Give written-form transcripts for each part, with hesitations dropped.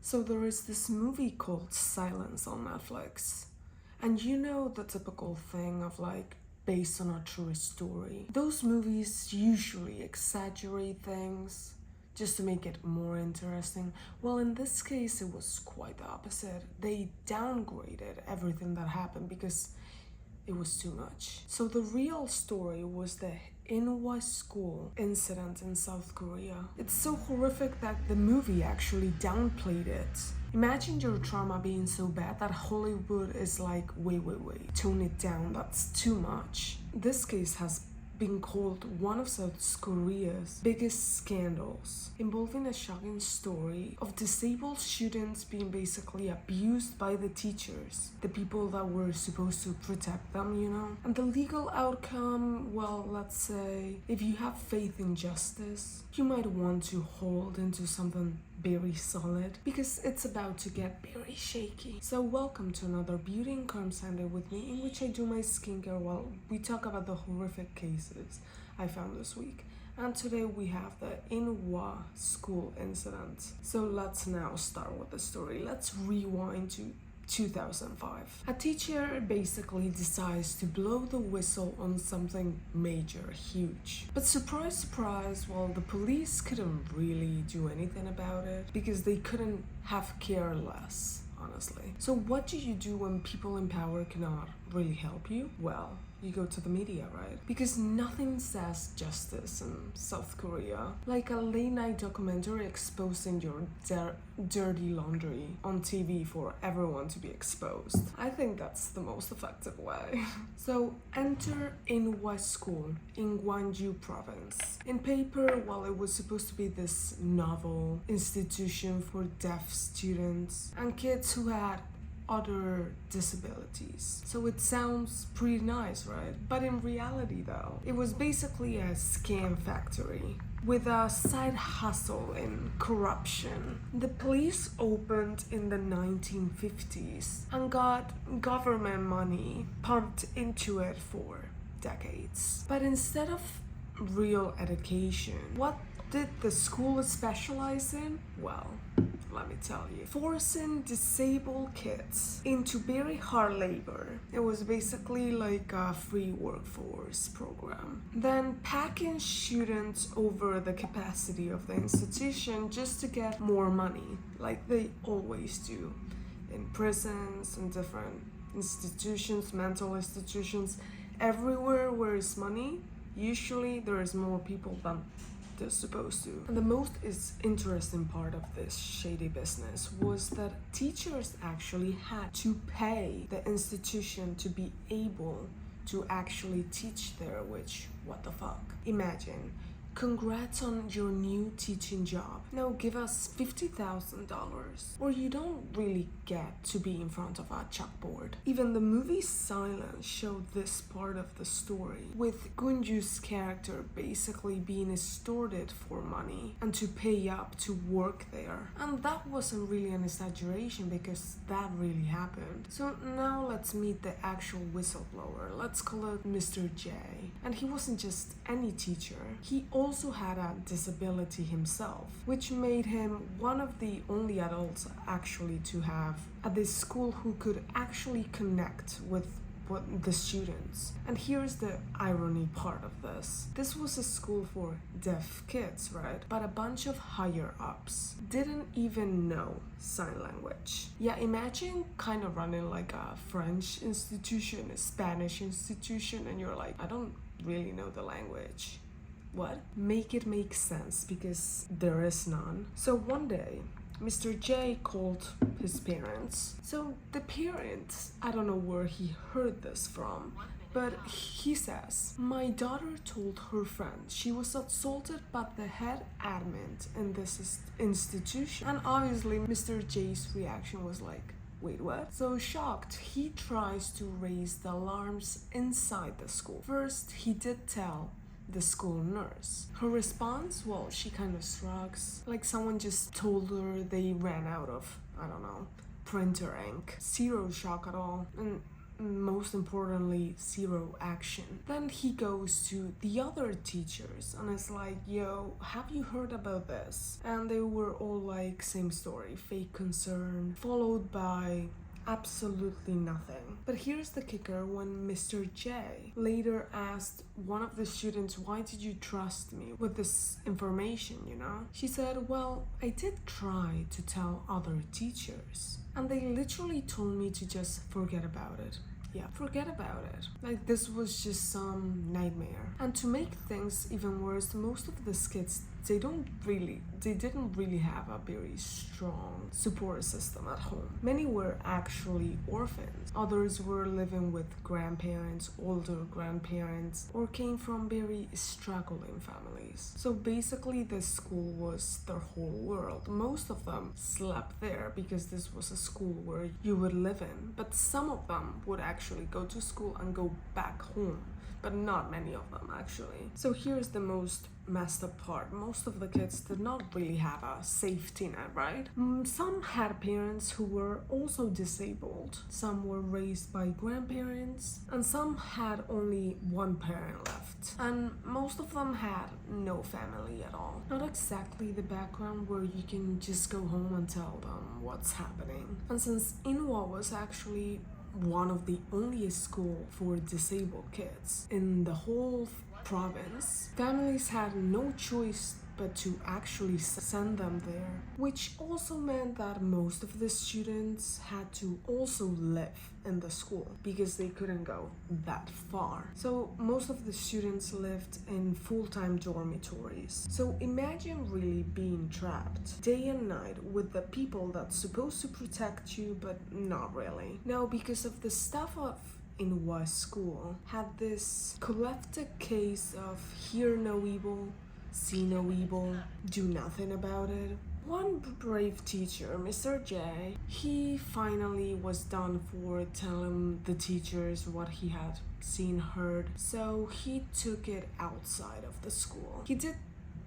So there is this movie called Silence on Netflix. And you know the typical thing of like based on a true story. Those movies usually exaggerate things just to make it more interesting. Well, in this case, it was quite the opposite. They downgraded everything that happened because it was too much. So the real story was the Inhwa School incident in South Korea. It's so horrific that the movie actually downplayed it. Imagine your trauma being so bad that Hollywood is like, wait, tone it down, that's too much. This case has been called one of South Korea's biggest scandals, involving a shocking story of disabled students being basically abused by the teachers, the people that were supposed to protect them, you know? And the legal outcome, well, let's say, if you have faith in justice, you might want to hold into something very solid because it's about to get very shaky. So welcome to another Beauty and Calm Sunday with me, in which I do my skincare while we talk about the horrific cases I found this week. And today we have the Inhwa School incident. So let's now start with the story. Let's rewind to 2005. A teacher basically decides to blow the whistle on something major, huge. But surprise, surprise, well, the police couldn't really do anything about it because they couldn't have care less, honestly. So what do you do when people in power cannot really help you? Well, you go to the media, right? Because nothing says justice in South Korea like a late night documentary exposing your dirty laundry on TV for everyone to be exposed. I think that's the most effective way. So enter Inhwa School in Gwangju province. In paper, well, it was supposed to be this novel institution for deaf students and kids who had other disabilities. So it sounds pretty nice, right? But in reality though, it was basically a scam factory with a side hustle in corruption. The police opened in the 1950s and got government money pumped into it for decades. But instead of real education, what did the school specialize in? Well, let me tell you, forcing disabled kids into very hard labor. It was basically like a free workforce program. Then packing students over the capacity of the institution just to get more money, like they always do in prisons and different institutions, mental institutions. Everywhere where is money, usually there is more people than they're supposed to. And the most interesting part of this shady business was that teachers actually had to pay the institution to be able to actually teach there, which, what the fuck? Imagine, congrats on your new teaching job. Now give us $50,000 or you don't really get to be in front of a chalkboard. Even the movie Silence showed this part of the story, with Gwangju's character basically being extorted for money and to pay up to work there. And that wasn't really an exaggeration because that really happened. So now let's meet the actual whistleblower. Let's call it Mr. J. And he wasn't just any teacher. He also had a disability himself, which made him one of the only adults actually to have at this school who could actually connect with the students. And here's the irony part of this. This was a school for deaf kids, right? But a bunch of higher ups didn't even know sign language. Yeah, imagine kind of running like a French institution, a Spanish institution, and you're like, I don't really know the language. What? Make it make sense because there is none. So one day, Mr. J called his parents. So the parents, I don't know where he heard this from, but he says, my daughter told her friend she was assaulted by the head admin in this institution. And obviously Mr. J's reaction was like, wait, what? So shocked, he tries to raise the alarms inside the school. First, he did tell the school nurse. Her response, well, she kind of shrugs, like someone just told her they ran out of, I don't know, printer ink. Zero shock at all. And most importantly, zero action. Then he goes to the other teachers and is like, yo, have you heard about this? And they were all like, same story, fake concern, followed by absolutely nothing. But here's the kicker: when Mr. J later asked one of the students, why did you trust me with this information, you know? She said, well, I did try to tell other teachers, and they literally told me to just forget about it. Yeah, forget about it. Like, this was just some nightmare. And to make things even worse, most of the kids, they didn't really have a very strong support system at home. Many were actually orphans. Others were living with grandparents, older grandparents, or came from very struggling families. So basically, this school was their whole world. Most of them slept there because this was a school where you would live in, but some of them would actually go to school and go back home, but not many of them actually. So here's the most messed up part: most of the kids did not really have a safety net, right? Some had parents who were also disabled, some were raised by grandparents, and some had only one parent left, and most of them had no family at all. Not exactly the background where you can just go home and tell them what's happening. And since Inhwa was actually one of the only school for disabled kids in the whole province, families had no choice but to actually send them there, which also meant that most of the students had to also live in the school because they couldn't go that far. So most of the students lived in full-time dormitories. So imagine really being trapped day and night with the people that's supposed to protect you, but not really. Now, because of the staff of Inhwa School had this collective case of hear no evil, see no evil, do nothing about it. One brave teacher, Mr. J, he finally was done for telling the teachers what he had seen, heard, so he took it outside of the school. He did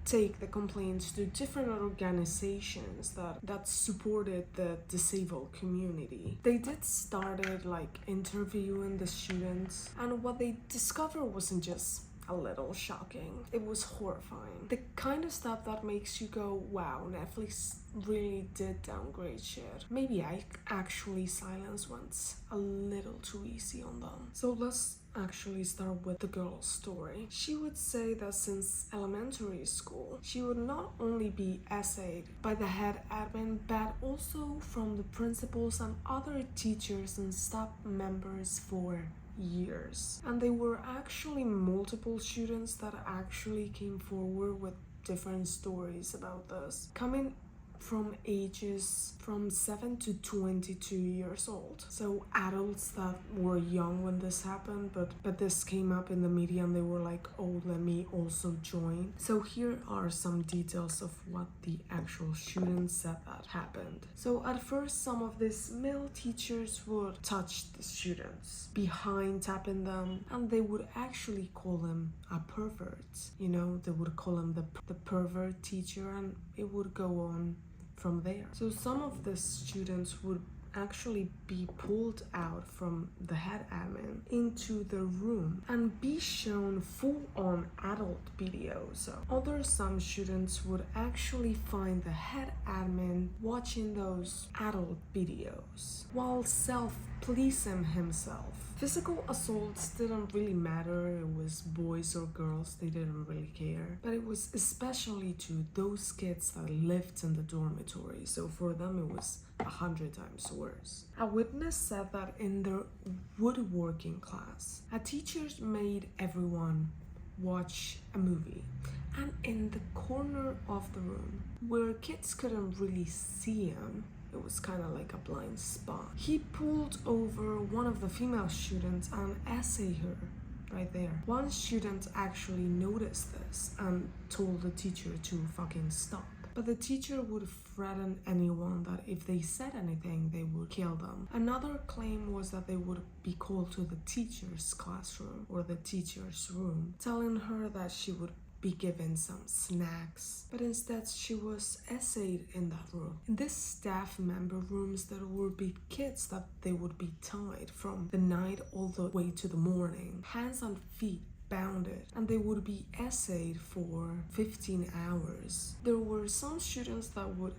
take the complaints to different organizations that supported the disabled community. They did started like interviewing the students, and what they discovered wasn't just a little shocking, it was horrifying. The kind of stuff that makes you go, wow, Netflix really did downgrade shit. Maybe I actually silence once a little too easy on them. So let's actually start with the girl's story. She would say that since elementary school, she would not only be essayed by the head admin, but also from the principals and other teachers and staff members for years. And there were actually multiple students that actually came forward with different stories about this, coming from ages from 7 to 22 years old. So adults that were young when this happened, but this came up in the media and they were like, oh, let me also join. So here are some details of what the actual students said that happened. So at first, some of these male teachers would touch the students behind tapping them, and they would actually call him a pervert. You know, they would call him the pervert teacher, and it would go on from there. So some of the students would actually be pulled out from the head admin into the room and be shown full-on adult videos. So some students would actually find the head admin watching those adult videos while self-policing himself. Physical assaults didn't really matter, it was boys or girls, they didn't really care. But it was especially to those kids that lived in the dormitory, so for them it was 100 times worse. A witness said that in their woodworking class, a teacher made everyone watch a movie, and in the corner of the room where kids couldn't really see him, it was kind of like a blind spot, he pulled over one of the female students and essayed her right there. One student actually noticed this and told the teacher to fucking stop. But the teacher would threaten anyone that if they said anything, they would kill them. Another claim was that they would be called to the teacher's classroom or the teacher's room, telling her that she would be given some snacks, but instead she was essayed in that room. In this staff member rooms, there would be kids that they would be tied from the night all the way to the morning, hands and feet bounded, and they would be essayed for 15 hours. There were some students that would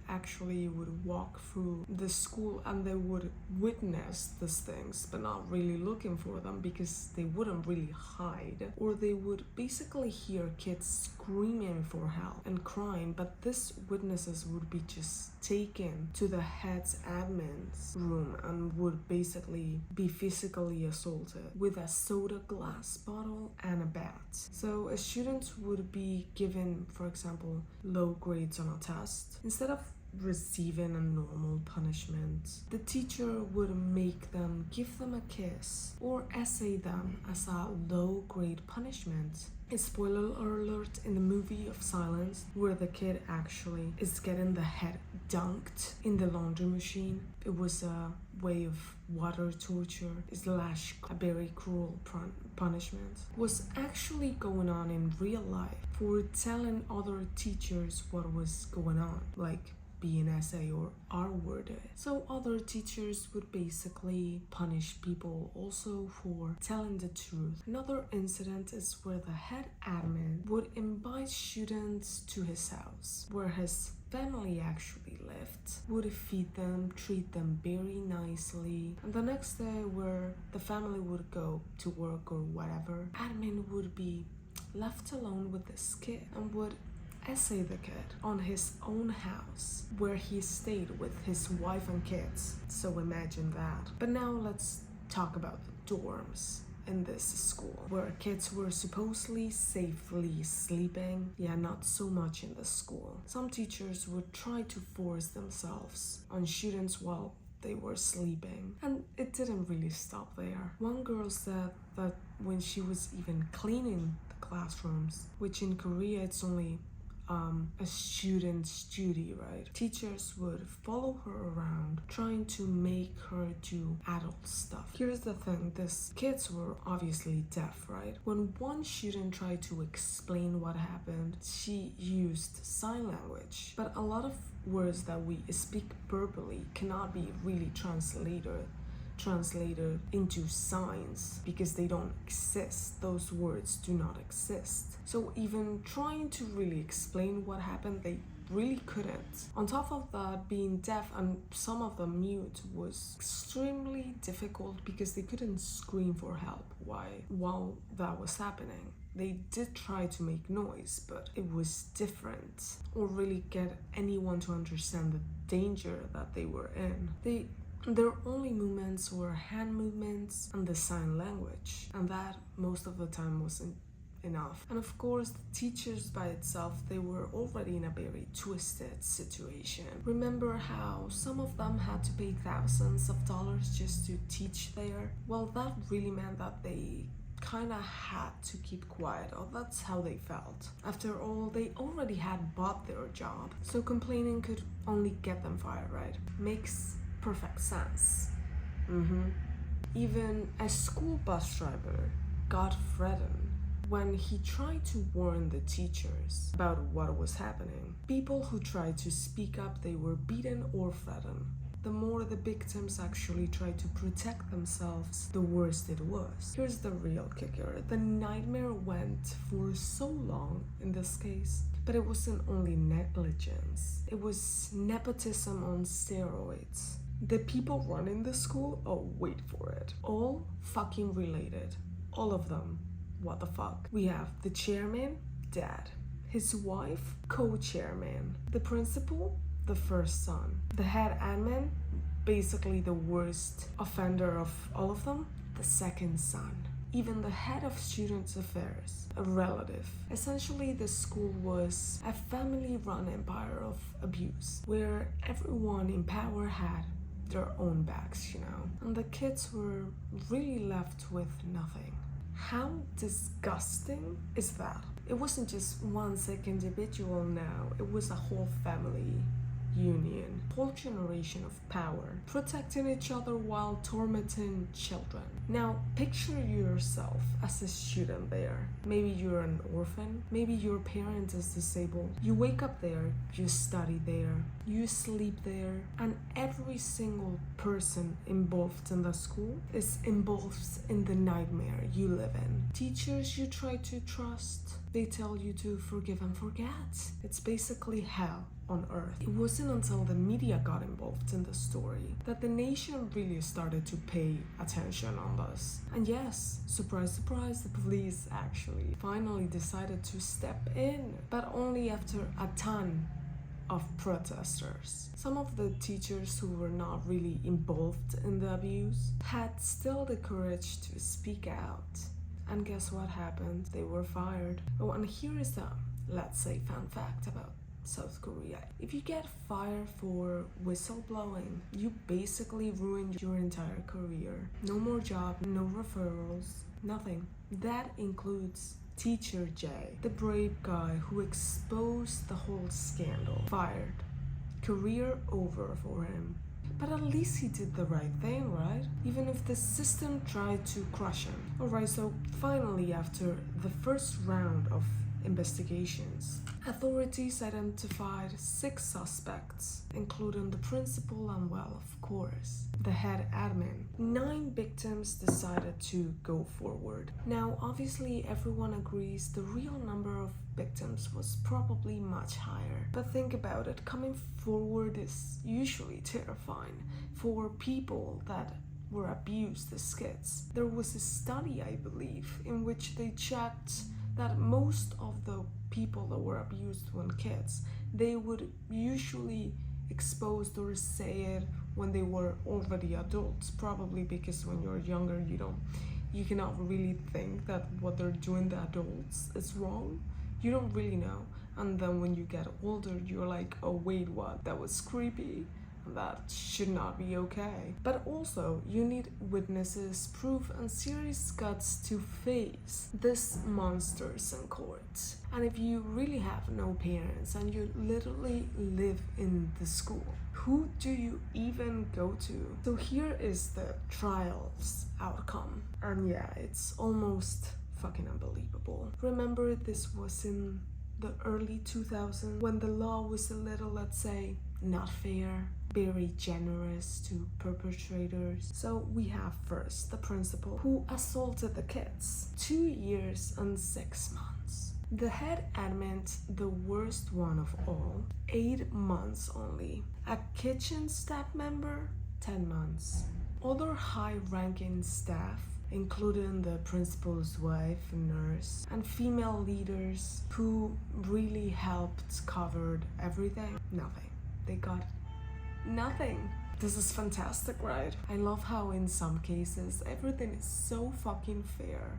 walk through the school and they would witness these things but not really looking for them because they wouldn't really hide, or they would basically hear kids screaming for help and crying, but these witnesses would be just taken to the head's admin's room and would basically be physically assaulted with a soda glass bottle and a bat. So a student would be given, for example, low grades on a test. Instead of receiving a normal punishment, the teacher would give them a kiss or essay them as a low grade punishment. A spoiler alert in the movie of Silence, where the kid actually is getting the head dunked in the laundry machine. It was a way of water torture / a very cruel punishment. Was actually going on in real life for telling other teachers what was going on, like being essay or R-worded. So other teachers would basically punish people also for telling the truth. Another incident is where the head admin would invite students to his house, where his family actually lived, would feed them, treat them very nicely, and the next day where the family would go to work or whatever, admin would be left alone with this kid and would essay the kid on his own house where he stayed with his wife and kids. So imagine that. But now let's talk about the dorms in this school where kids were supposedly safely sleeping. Yeah, not so much in the school. Some teachers would try to force themselves on students while they were sleeping, and it didn't really stop there. One girl said that when she was even cleaning the classrooms, which in Korea it's only a student's duty, right? Teachers would follow her around, trying to make her do adult stuff. Here's the thing, these kids were obviously deaf, right? When one student tried to explain what happened, she used sign language, but a lot of words that we speak verbally cannot be really translated into signs because they don't exist. Those words do not exist. So even trying to really explain what happened, they really couldn't. On top of that, being deaf and some of them mute was extremely difficult because they couldn't scream for help while that was happening. They did try to make noise, but it was different, or really get anyone to understand the danger that they were in. Their only movements were hand movements and the sign language, and that most of the time wasn't enough. And of course, the teachers by itself, they were already in a very twisted situation. Remember how some of them had to pay thousands of dollars just to teach there? Well, that really meant that they kinda had to keep quiet, or that's how they felt. After all, they already had bought their job, so complaining could only get them fired, right? Makes perfect sense. Even a school bus driver got threatened when he tried to warn the teachers about what was happening. People who tried to speak up, they were beaten or threatened. The more the victims actually tried to protect themselves, the worse it was. Here's the real kicker. The nightmare went for so long in this case, but it wasn't only negligence. It was nepotism on steroids. The people running the school, oh wait for it, all fucking related. All of them. What the fuck? We have the chairman, dad. His wife, co-chairman. The principal, the first son. The head admin, basically the worst offender of all of them, the second son. Even the head of students' affairs, a relative. Essentially, the school was a family-run empire of abuse, where everyone in power had their own backs, and the kids were really left with nothing. How disgusting is that? It wasn't just one sick individual now, it was a whole family union, whole generation of power, protecting each other while tormenting children. Now, picture yourself as a student there. Maybe you're an orphan, maybe your parent is disabled. You wake up there, you study there, you sleep there, and every single person involved in the school is involved in the nightmare you live in. Teachers you try to trust, they tell you to forgive and forget. It's basically hell on earth. It wasn't until the media got involved in the story that the nation really started to pay attention on this. And yes, surprise, surprise, the police actually finally decided to step in, but only after a ton of protesters. Some of the teachers who were not really involved in the abuse had still the courage to speak out. And guess what happened? They were fired. Oh, and here is the, let's say, fun fact about South Korea. If you get fired for whistleblowing, you basically ruined your entire career. No more job, no referrals, nothing. That includes Teacher J, the brave guy who exposed the whole scandal. Fired. Career over for him. But at least he did the right thing, right? Even if the system tried to crush him. Alright, so finally, after the first round of investigations, authorities identified 6 suspects, including the principal and, well, of course, the head admin. 9 victims decided to go forward. Now, obviously, everyone agrees the real number of victims was probably much higher. But think about it, coming forward is usually terrifying for people that were abused as kids. There was a study, I believe, in which they checked that most of the people that were abused when kids, they would usually expose or say it when they were already adults, probably because when you're younger you cannot really think that what they're doing to adults is wrong. You don't really know, and then when you get older you're like, oh wait, what, that was creepy, that should not be okay. But also, you need witnesses, proof, and serious guts to face these monsters in court. And if you really have no parents and you literally live in the school, who do you even go to? So here is the trial's outcome. And yeah, it's almost fucking unbelievable. Remember, this was in the early 2000s when the law was a little, let's say, not fair, very generous to perpetrators. So we have first the principal who assaulted the kids. 2 years and 6 months. The head admin, the worst one of all, 8 months only. A kitchen staff member, 10 months. Other high-ranking staff, including the principal's wife, nurse, and female leaders who really helped covered everything, nothing. They got nothing. This is fantastic, right? I love how in some cases everything is so fucking fair.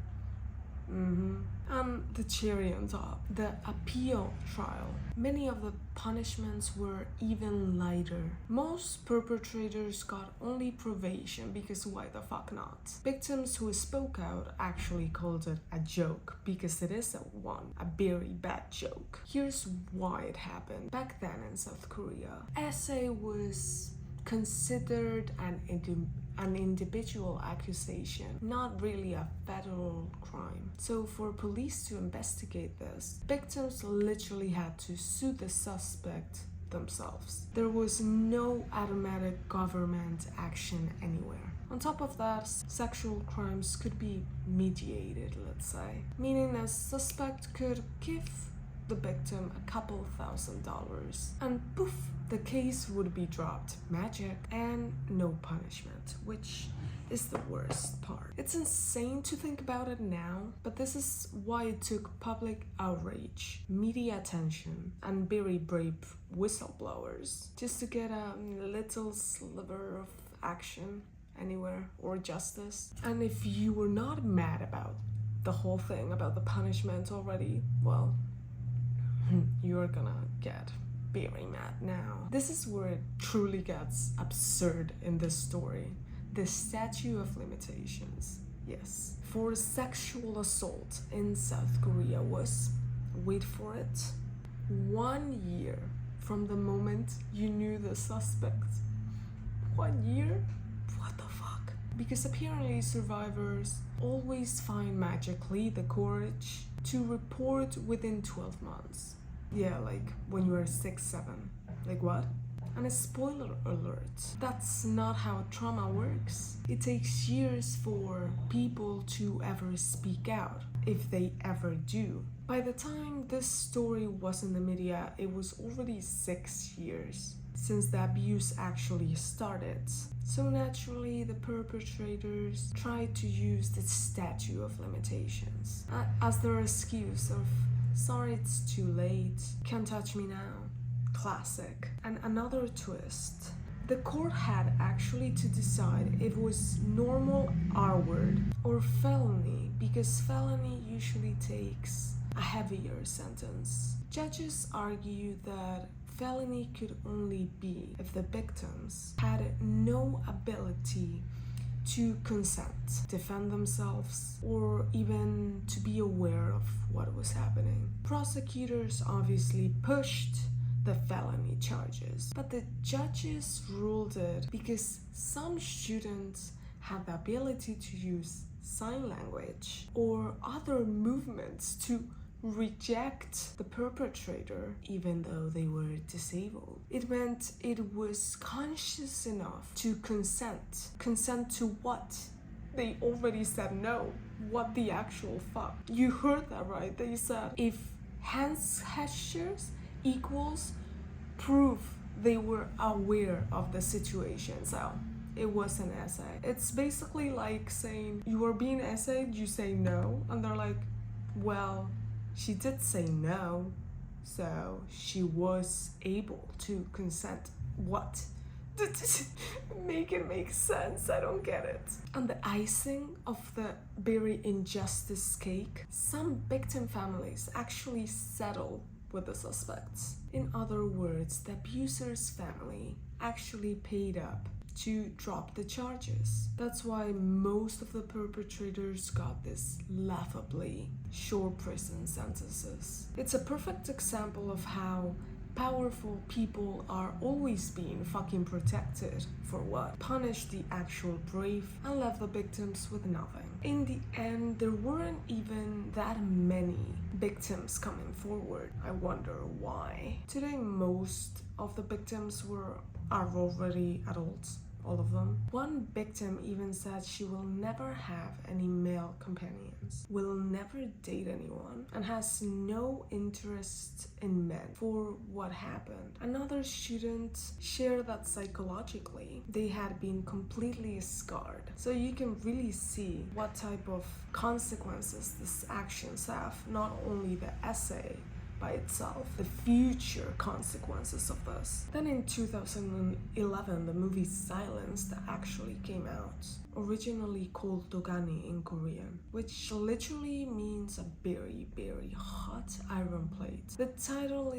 And the cherry on top, the appeal trial. Many of the punishments were even lighter. Most perpetrators got only probation because why the fuck not? Victims who spoke out actually called it a joke because it is a very bad joke. Here's why it happened. Back then in South Korea, SA was considered an individual accusation, not really a federal crime. So for police to investigate this, victims literally had to sue the suspect themselves. There was no automatic government action anywhere. On top of that, sexual crimes could be mediated, let's say, meaning a suspect could give the victim a couple $1,000s and poof, the case would be dropped. Magic and no punishment, which is the worst part. It's insane to think about it now, but this is why it took public outrage, media attention, and very brave whistleblowers just to get a little sliver of action anywhere or justice. And if you were not mad about the whole thing, about the punishment already, well, you're gonna get very mad now. This is where it truly gets absurd in this story. The statute of limitations, yes, for sexual assault in South Korea was, wait for it, 1 year from the moment you knew the suspect. What year? What the fuck? Because apparently survivors always find magically the courage to report within 12 months. Yeah, like when you are 6, 7. Like what? And a spoiler alert, that's not how trauma works. It takes years for people to ever speak out, if they ever do. By the time this story was in the media, it was already 6 years since the abuse actually started. So naturally, the perpetrators tried to use the statute of limitations as their excuse of, sorry it's too late, can't touch me now. Classic. And another twist. The court had actually to decide if it was normal R-word or felony, because felony usually takes a heavier sentence. Judges argue that felony could only be if the victims had no ability to consent, defend themselves, or even to be aware of what was happening. Prosecutors obviously pushed the felony charges, but the judges ruled it because some students had the ability to use sign language or other movements to reject the perpetrator even though they were disabled. It meant it was conscious enough to consent. Consent to what? They already said no. What the actual fuck? You heard that right? They said if hand gestures equals proof they were aware of the situation. So it was an essay. It's basically like saying you are being essayed, you say no, and they're like, well, she did say no, so she was able to consent. What? Make it make sense, I don't get it. And the icing of the very injustice cake, some victim families actually settled with the suspects. In other words, the abuser's family actually paid up to drop the charges. That's why most of the perpetrators got this laughably short prison sentences. It's a perfect example of how powerful people are always being fucking protected for what? Punish the actual brave and left the victims with nothing. In the end, there weren't even that many victims coming forward. I wonder why. Today, most of the victims are already adults. All of them. One victim even said she will never have any male companions, will never date anyone, and has no interest in men for what happened. Another student shared that psychologically they had been completely scarred. So you can really see what type of consequences these actions have, not only the essay by itself, the future consequences of this. Then in 2011, the movie Silence that actually came out, originally called Dogani in Korean, which literally means a very, very hot iron plate. The title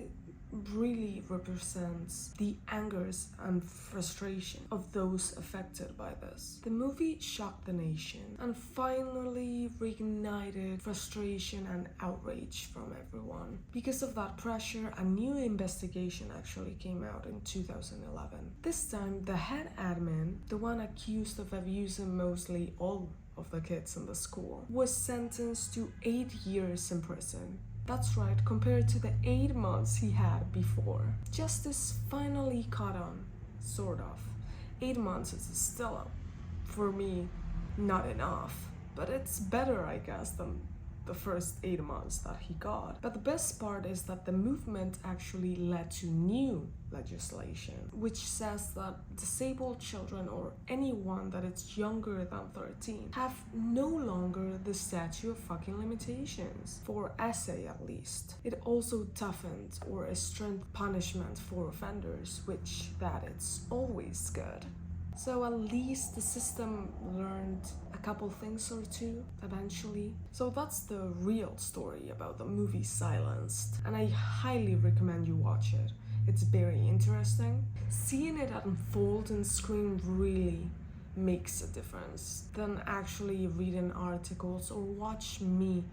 really represents the angers and frustration of those affected by this. The movie shocked the nation and finally reignited frustration and outrage from everyone. Because of that pressure, a new investigation actually came out in 2011. This time, the head admin, the one accused of abusing mostly all of the kids in the school, was sentenced to 8 years in prison. That's right, compared to the 8 months he had before. Justice finally caught on, sort of. 8 months is still, for me, not enough. But it's better, I guess, than the first 8 months that he got. But the best part is that the movement actually led to new legislation, which says that disabled children or anyone that is younger than 13 have no longer the statute of fucking limitations, for essay at least. It also toughened or strengthened punishment for offenders, which that it's always good. So at least the system learned a couple things or two eventually. So that's the real story about the movie Silenced, and I highly recommend you watch it. It's very interesting. Seeing it unfold on screen really makes a difference than actually reading articles or watch me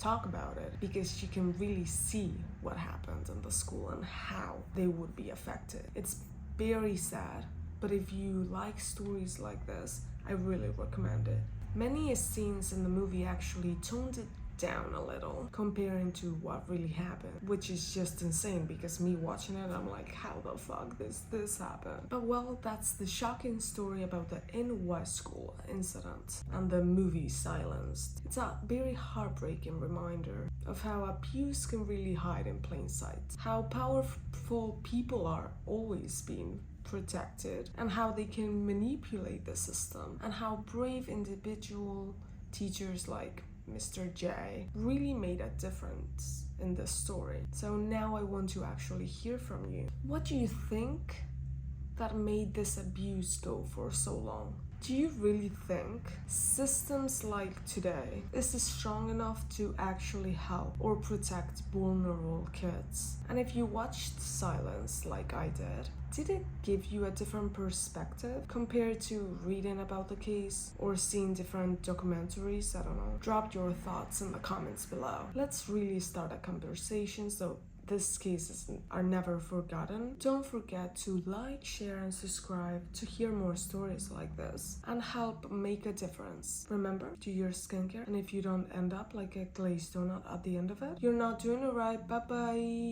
talk about it because you can really see what happened in the school and how they would be affected. It's very sad, but if you like stories like this, I really recommend it. Many scenes in the movie actually toned it down a little comparing to what really happened, which is just insane because me watching it, I'm like, how the fuck this happened? But well, that's the shocking story about the Inhwa School incident and the movie Silenced. It's a very heartbreaking reminder of how abuse can really hide in plain sight, how powerful people are always being protected, and how they can manipulate the system, and how brave individual teachers like Mr. J really made a difference in this story. So now I want to actually hear from you. What do you think that made this abuse go for so long? Do you really think systems like today is strong enough to actually help or protect vulnerable kids? And if you watched Silence like I did it give you a different perspective compared to reading about the case or seeing different documentaries? I don't know. Drop your thoughts in the comments below. Let's really start a conversation so these cases are never forgotten. Don't forget to like, share, and subscribe to hear more stories like this and help make a difference. Remember, do your skincare, and if you don't end up like a glazed donut at the end of it, you're not doing it right. Bye bye.